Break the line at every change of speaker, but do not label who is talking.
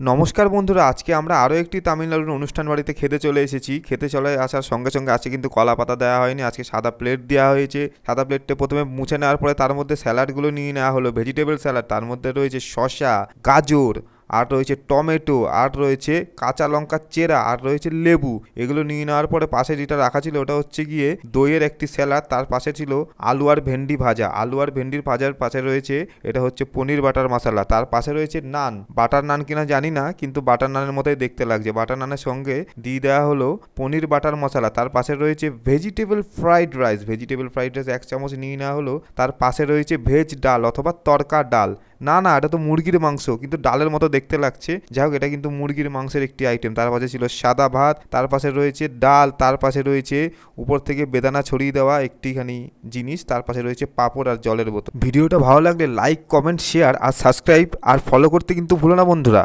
নমস্কার বন্ধুরা, আজকে আমরা আরও একটি তামিলনাড়ুর অনুষ্ঠান বাড়িতে খেতে চলে এসেছি। খেতে চলে আসার সঙ্গে সঙ্গে আজকে কিন্তু কলা পাতা দেওয়া হয়নি, আজকে সাদা প্লেট দেওয়া হয়েছে। সাদা প্লেটটা প্রথমে মুছে নেওয়ার পরে তার মধ্যে স্যালাডগুলো নিয়ে নেওয়া হলো, ভেজিটেবল স্যালাড। তার মধ্যে রয়েছে শসা, গাজর, আর রয়েছে টমেটো, আর রয়েছে কাঁচা লঙ্কার চেরা, আর রয়েছে লেবু। এগুলো নিয়ে নেওয়ার পরে পাশে যেটা রাখা ছিল ওটা হচ্ছে গিয়ে দইয়ের একটি স্যালাড। তার পাশে ছিল আলু আর ভেন্ডি ভাজা। আলু আর ভেন্ডির ভাজার পাশে রয়েছে এটা হচ্ছে পনির বাটার মশলা। তার পাশে রয়েছে নান, বাটার নান কিনা জানি না, কিন্তু বাটার নানের মতোই দেখতে লাগছে। বাটার নানের সঙ্গে দিয়ে দেওয়া হলো পনির বাটার মশলা। তার পাশে রয়েছে vegetable fried rice. Vegetable fried rice 1 চামচ নিয়ে নেওয়া হলো। তার পাশে রয়েছে ভেজ ডাল অথবা তড়কা ডাল। না না, এটা তো মুরগির মাংস, কিন্তু ডালের মতো দেখতে লাগছে। যাই হোক, এটা কিন্তু মুরগির মাংসের একটি আইটেম। তার পাশে ছিল সাদা ভাত, তার পাশে রয়েছে ডাল, তার পাশে রয়েছে উপর থেকে বেদানা ছড়িয়ে দেওয়া একটিখানি জিনিস, তার পাশে রয়েছে পাঁপড় আর জলের বোতল। ভিডিওটা ভালো লাগলে লাইক, কমেন্ট, শেয়ার আর সাবস্ক্রাইব আর ফলো করতে কিন্তু ভুলো না বন্ধুরা।